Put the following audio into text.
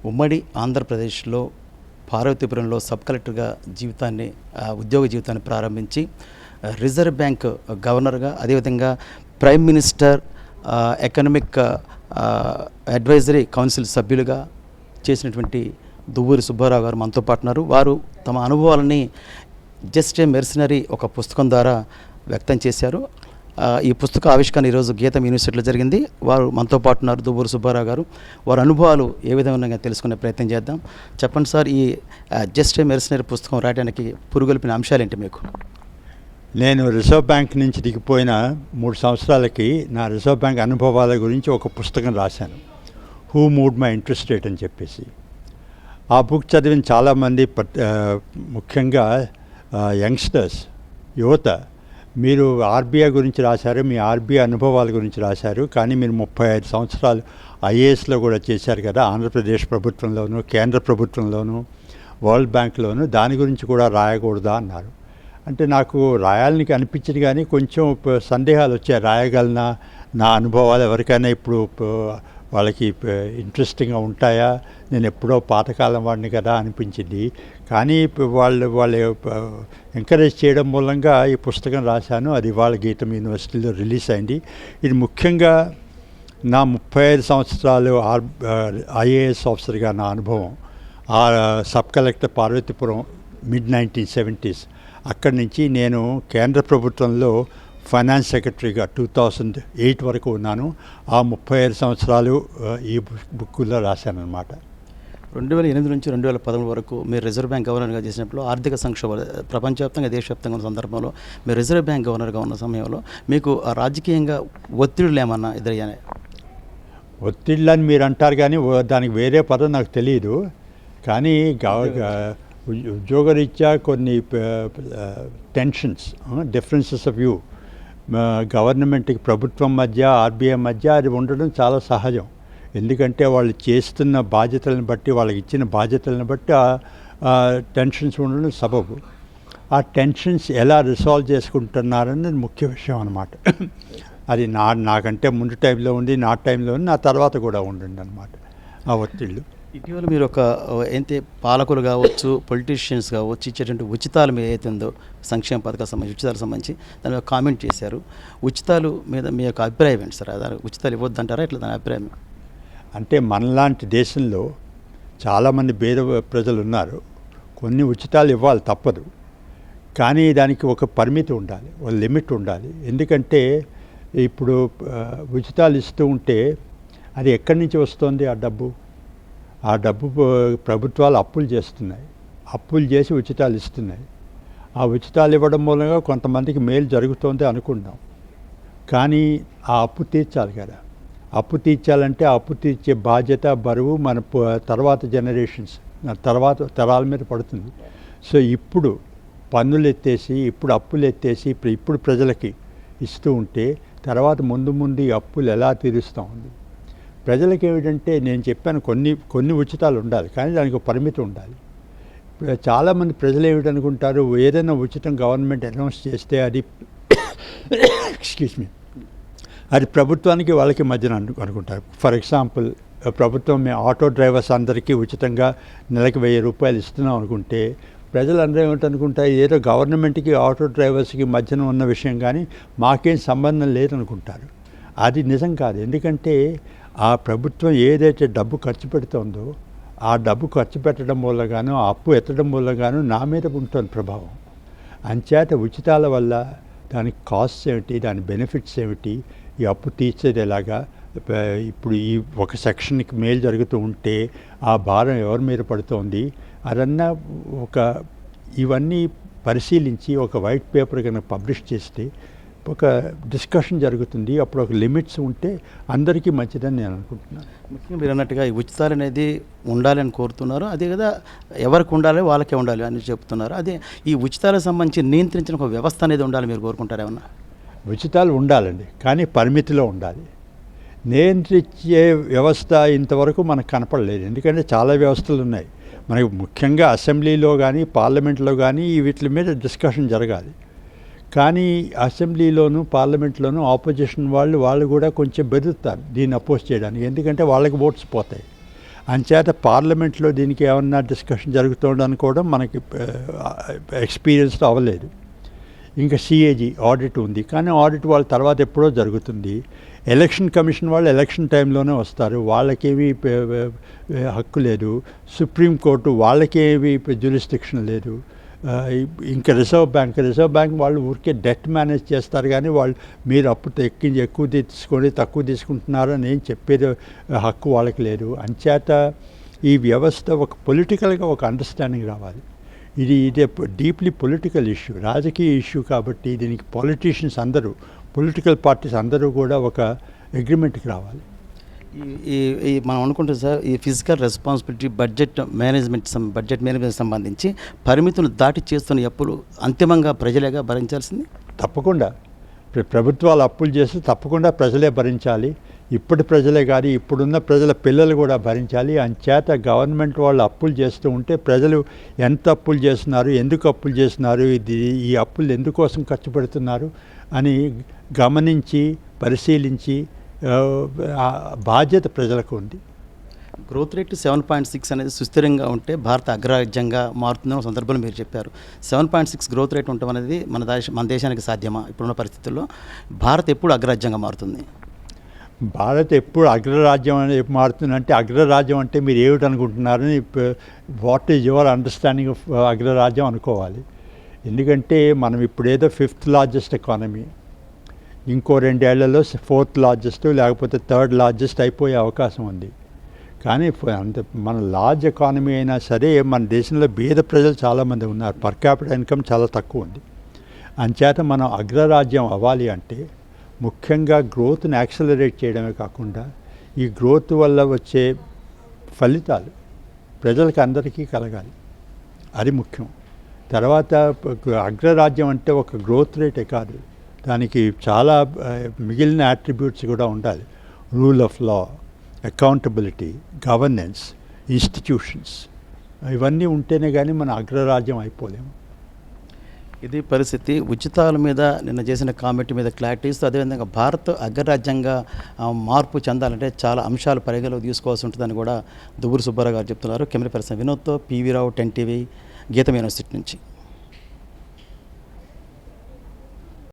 ఉమ్మడి ఆంధ్రప్రదేశ్లో పార్వతీపురంలో సబ్ కలెక్టర్గా ఉద్యోగ జీవితాన్ని ప్రారంభించి రిజర్వ్ బ్యాంక్ గవర్నర్గా, అదేవిధంగా prime minister economic advisory council సభ్యులుగా చేసినటువంటి దువ్వూరి సుబ్బారావు గారు మనతో పాటు ఉన్నారు. వారు తమ అనుభవాలని జస్ట్ ఏ మెర్సనరీ ఒక పుస్తకం ద్వారా వ్యక్తం చేశారు. ఈ పుస్తక ఆవిష్కరణ ఈరోజు గీతం యూనివర్సిటీలో జరిగింది. వారు మనతో పాటు ఉన్నారు, దువ్వూరి సుబ్బారావు గారు. వారి అనుభవాలు ఏ విధంగా తెలుసుకునే ప్రయత్నం చేద్దాం. చెప్పండి సార్, ఈ జస్ట్ ఏ మెర్సనరీ పుస్తకం రాయడానికి పురుగొల్పిన అంశాలు ఏంటి మీకు? నేను రిజర్వ్ బ్యాంక్ నుంచి దిగిపోయిన 3 సంవత్సరాలకి నా రిజర్వ్ బ్యాంక్ అనుభవాల గురించి ఒక పుస్తకం రాశాను, who mood my interest rate అని చెప్పేసి. ఆ బుక్ చదివిన చాలామంది, ముఖ్యంగా యంగ్స్టర్స్, యువత, మీరు ఆర్బీఐ గురించి రాశారు, మీ ఆర్బీఐ అనుభవాల గురించి రాశారు, కానీ మీరు 35 సంవత్సరాలు ఐఏఎస్లో కూడా చేశారు కదా, ఆంధ్రప్రదేశ్ ప్రభుత్వంలోను, కేంద్ర ప్రభుత్వంలోను, వరల్డ్ బ్యాంక్లోను, దాని గురించి కూడా రాయకూడదా అన్నారు. అంటే నాకు రాయాలని అనిపించింది, కానీ కొంచెం సందేహాలు వచ్చాయి. రాయగలనా, నా అనుభవాలు ఎవరికైనా ఇప్పుడు వాళ్ళకి ఇంట్రెస్టింగ్గా ఉంటాయా, నేను ఎప్పుడో పాతకాలం వాడిని కదా అనిపించింది. కానీ వాళ్ళు ఎంకరేజ్ చేయడం మూలంగా ఈ పుస్తకం రాశాను. అది ఇవాళ గీతం యూనివర్సిటీలో రిలీజ్ అయింది. ఇది ముఖ్యంగా నా 35 సంవత్సరాలు ఐఏఎస్ ఆఫీసర్గా నా అనుభవం. ఆ సబ్ కలెక్టర్ పార్వతీపురం mid-1970s. అక్కడి నుంచి నేను కేంద్ర ప్రభుత్వంలో ఫైనాన్స్ సెక్రటరీగా 2008 వరకు ఉన్నాను. ఆ 35 సంవత్సరాలు ఈ బుక్లో రాశానన్నమాట. 2008 నుంచి 2013 వరకు మీరు రిజర్వ్ బ్యాంక్ గవర్నర్గా చేసినప్పుడు ఆర్థిక సంక్షోభ ప్రపంచవ్యాప్తంగా, దేశవ్యాప్తంగా ఉన్న సందర్భంలో మీరు రిజర్వ్ బ్యాంక్ గవర్నర్గా ఉన్న సమయంలో మీకు రాజకీయంగా ఒత్తిడులు ఏమన్నా ఎదురయ్యాయి? ఒత్తిళ్ళని మీరు అంటారు, కానీ దానికి వేరే పదం నాకు తెలియదు. కానీ ఉద్యోగరీత్యా కొన్ని టెన్షన్స్, డిఫరెన్సెస్ ఆఫ్ వ్యూ గవర్నమెంట్కి, ప్రభుత్వం మధ్య, ఆర్బీఐ మధ్య అది ఉండడం చాలా సహజం. ఎందుకంటే వాళ్ళు చేస్తున్న బాధ్యతలను బట్టి, వాళ్ళకి ఇచ్చిన బాధ్యతలను బట్టి టెన్షన్స్ ఉండడం సబబు. ఆ టెన్షన్స్ ఎలా రిసాల్వ్ చేసుకుంటున్నారనేది ముఖ్య విషయం అన్నమాట. అది నాకంటే ముందు టైంలో ఉంది, నా టైంలో ఉంది, నా తర్వాత కూడా ఉండండి అన్నమాట ఆ ఒత్తిళ్ళు. ఇటీవల మీరు ఏంటి పాలకులు కావచ్చు, పొలిటీషియన్స్ కావచ్చు, ఇచ్చేటువంటి ఉచితాలు మీద ఏదైతే ఉందో, సంక్షేమ పథకాలకు సంబంధించి ఉచితాలకు సంబంధించి దాని మీద కామెంట్ చేశారు. ఉచితాలు మీద మీ యొక్క అభిప్రాయం ఏంటి సార్? అదే ఉచితాలు ఇవ్వద్దంటారా, ఇట్లా దాని అభిప్రాయం? అంటే మనలాంటి దేశంలో చాలామంది పేద ప్రజలు ఉన్నారు. కొన్ని ఉచితాలు ఇవ్వాలి, తప్పదు. కానీ దానికి ఒక పరిమితి ఉండాలి, ఒక లిమిట్ ఉండాలి. ఎందుకంటే ఇప్పుడు ఉచితాలు ఇస్తూ ఉంటే అది ఎక్కడి నుంచి వస్తుంది ఆ డబ్బు ప్రభుత్వాలు అప్పులు చేస్తున్నాయి, అప్పులు చేసి ఉచితాలు ఇస్తున్నాయి. ఆ ఉచితాలు ఇవ్వడం మూలంగా కొంతమందికి మేలు జరుగుతుంది అనుకుంటాం, కానీ ఆ అప్పు తీర్చాలి కదా. అప్పు తీర్చాలంటే ఆ అప్పు తీర్చే బాధ్యత, బరువు మన తర్వాత జనరేషన్స్, తర్వాత తరాల మీద పడుతుంది. సో ఇప్పుడు పన్నులు ఎత్తేసి, ఇప్పుడు అప్పులు ఎత్తేసి, ఇప్పుడు ప్రజలకి ఇస్తూ ఉంటే తర్వాత ముందు ఈ అప్పులు ఎలా తీరుస్తూ ఉంది? ప్రజలకు ఏమిటంటే, నేను చెప్పాను, కొన్ని ఉచితాలు ఉండాలి, కానీ దానికి ఒక పరిమితి ఉండాలి. చాలామంది ప్రజలు ఏమిటనుకుంటారు, ఏదైనా ఉచితం గవర్నమెంట్ అనౌన్స్ చేస్తే అది అది ప్రభుత్వానికి వాళ్ళకి మధ్యన అనుకుంటారు. ఫర్ ఎగ్జాంపుల్, ప్రభుత్వం మేము ఆటో డ్రైవర్స్ అందరికీ ఉచితంగా నెలకి 1000 రూపాయలు ఇస్తున్నాం అనుకుంటే, ప్రజలందరూ ఏమిటనుకుంటారు, ఏదో గవర్నమెంట్కి ఆటో డ్రైవర్స్కి మధ్యన ఉన్న విషయం, కానీ మాకేం సంబంధం లేదనుకుంటారు. అది నిజం కాదు. ఎందుకంటే ఆ ప్రభుత్వం ఏదైతే డబ్బు ఖర్చు పెడుతుందో, ఆ డబ్బు ఖర్చు పెట్టడం మూలంగాను, ఆ అప్పు ఎత్తడం మూలంగాను నా మీద ఉంటుంది ప్రభావం. అంచేత ఉచితాల వల్ల దానికి కాస్ట్స్ ఏమిటి, దాని బెనిఫిట్స్ ఏమిటి, ఈ అప్పు తీర్చేది ఎలాగా, ఇప్పుడు ఈ ఒక సెక్షన్కి మేలు జరుగుతూ ఉంటే ఆ భారం ఎవరి మీద పడుతోంది, అదన్నా ఇవన్నీ పరిశీలించి ఒక వైట్ పేపర్ కనుక పబ్లిష్ చేస్తే ఒక డిస్కషన్ జరుగుతుంది. అప్పుడు ఒక లిమిట్స్ ఉంటే అందరికీ మంచిదని నేను అనుకుంటున్నాను. ముఖ్యంగా మీరు అన్నట్టుగా ఈ ఉచితాలు అనేది ఉండాలని కోరుతున్నారు. అదే కదా, ఎవరికి ఉండాలి వాళ్ళకే ఉండాలి అని చెప్తున్నారు. అదే ఈ ఉచితాలకు సంబంధించి నియంత్రించిన ఒక వ్యవస్థ అనేది ఉండాలి మీరు కోరుకుంటారు ఏమన్నా? ఉచితాలు ఉండాలండి, కానీ పరిమితిలో ఉండాలి. నియంత్రించే వ్యవస్థ ఇంతవరకు మనకు కనపడలేదు. ఎందుకంటే చాలా వ్యవస్థలు ఉన్నాయి మనకు. ముఖ్యంగా అసెంబ్లీలో కానీ, పార్లమెంట్లో కానీ వీటి మీద డిస్కషన్ జరగాలి. కానీ అసెంబ్లీలోను, పార్లమెంట్లోనూ ఆపోజిషన్ వాళ్ళు కూడా కొంచెం బెదురుతారు దీన్ని అపోజ్ చేయడానికి. ఎందుకంటే వాళ్ళకి ఓట్స్ పోతాయి. అంచేత పార్లమెంట్లో దీనికి ఏమన్నా డిస్కషన్ జరుగుతుందని కూడా మనకి ఎక్స్పీరియన్స్తో అవ్వలేదు. ఇంకా సిఏజీ ఆడిట్ ఉంది, కానీ ఆడిట్ వాళ్ళ తర్వాత ఎప్పుడో జరుగుతుంది. ఎలక్షన్ కమిషన్ వాళ్ళు ఎలక్షన్ టైంలోనే వస్తారు, వాళ్ళకేమీ హక్కు లేదు. సుప్రీంకోర్టు వాళ్ళకేమీ జ్యూరిస్డిక్షన్ లేదు. ఇంకా రిజర్వ్ బ్యాంక్ వాళ్ళు ఊరికే డెట్ మేనేజ్ చేస్తారు, కానీ వాళ్ళు మీరు అప్పు ఎక్కువ తీసుకోండి తక్కువ తీసుకుంటున్నారు అని ఏం చెప్పేది హక్కు వాళ్ళకి లేదు. అంచేత ఈ వ్యవస్థ ఒక పొలిటికల్గా ఒక అండర్స్టాండింగ్ రావాలి. ఇది డీప్లీ పొలిటికల్ ఇష్యూ, రాజకీయ ఇష్యూ. కాబట్టి దీనికి పొలిటీషియన్స్ అందరూ, పొలిటికల్ పార్టీస్ అందరూ కూడా ఒక అగ్రిమెంట్కి రావాలి. ఈ మనం అనుకుంటే సార్, ఈ ఫిజికల్ రెస్పాన్సిబిలిటీ బడ్జెట్ మేనేజ్మెంట్ సంబంధించి పరిమితులు దాటి చేస్తున్న అప్పులు అంతిమంగా ప్రజలేగా భరించాల్సింది. తప్పకుండా ప్రభుత్వాలు అప్పులు చేస్తే తప్పకుండా ప్రజలే భరించాలి. ఇప్పటి ప్రజలే కాదు, ఇప్పుడున్న ప్రజల పిల్లలు కూడా భరించాలి. అంచేత గవర్నమెంట్ వాళ్ళు అప్పులు చేస్తూ ఉంటే ప్రజలు ఎంత అప్పులు చేస్తున్నారు, ఎందుకు అప్పులు చేస్తున్నారు, ఈ అప్పులు ఎందుకోసం ఖర్చు పెడుతున్నారు అని గమనించి పరిశీలించి బాధ్యత ప్రజలకు ఉంది. గ్రోత్ రేట్ 7.6 అనేది సుస్థిరంగా ఉంటే భారత అగ్రరాజ్యంగా మారుతుందన్న సందర్భంలో మీరు చెప్పారు. 7.6 గ్రోత్ రేట్ ఉండటం అనేది మన దేశానికి సాధ్యమా? ఇప్పుడున్న పరిస్థితుల్లో భారత్ ఎప్పుడు అగ్రరాజ్యంగా మారుతుంది? భారత్ ఎప్పుడు అగ్రరాజ్యం అనేది మారుతుందంటే, అగ్రరాజ్యం అంటే మీరు ఏమిటి అనుకుంటున్నారని, what is your understanding of అగ్రరాజ్యం అనుకోవాలి. ఎందుకంటే మనం ఇప్పుడు ఏదో 5th లార్జెస్ట్ ఎకానమీ, ఇంకో 2 ఏళ్లలో 4th లార్జెస్ట్ లేకపోతే 3rd లార్జెస్ట్ అయిపోయే అవకాశం ఉంది. కానీ మన లార్జ్ ఎకానమీ అయినా సరే మన దేశంలో బీద ప్రజలు చాలామంది ఉన్నారు, పర్ క్యాపిటల్ ఇన్కమ్ చాలా తక్కువ ఉంది. అంచేత మనం అగ్రరాజ్యం అవ్వాలి అంటే ముఖ్యంగా గ్రోత్ని యాక్సలరేట్ చేయడమే కాకుండా ఈ గ్రోత్ వల్ల వచ్చే ఫలితాలు ప్రజలకు అందరికీ కలగాలి, అది ముఖ్యం. తర్వాత అగ్రరాజ్యం అంటే ఒక గ్రోత్ రేటే కాదు, దానికి చాలా మిగిలిన యాట్రిబ్యూట్స్ కూడా ఉండాలి. Rule of law, accountability, governance, institutions, ఇవన్నీ ఉంటేనే కానీ మన అగ్రరాజ్యం అయిపోలేము. ఇది పరిస్థితి. ఉచితాల మీద నిన్న చేసిన కామెంట్ మీద క్లారిటీ ఇస్తూ, అదేవిధంగా భారత్ అగ్రరాజ్యంగా మార్పు చెందాలంటే చాలా అంశాలు పరిగణలోకి తీసుకోవాల్సి ఉంటుందని కూడా దువ్వూరు సుబ్బారావు గారు చెప్తున్నారు. కెమెరా పర్సన్ వినోద్తో పివి రావు, 10 టీవీ, గీతం యూనివర్సిటీ నుంచి.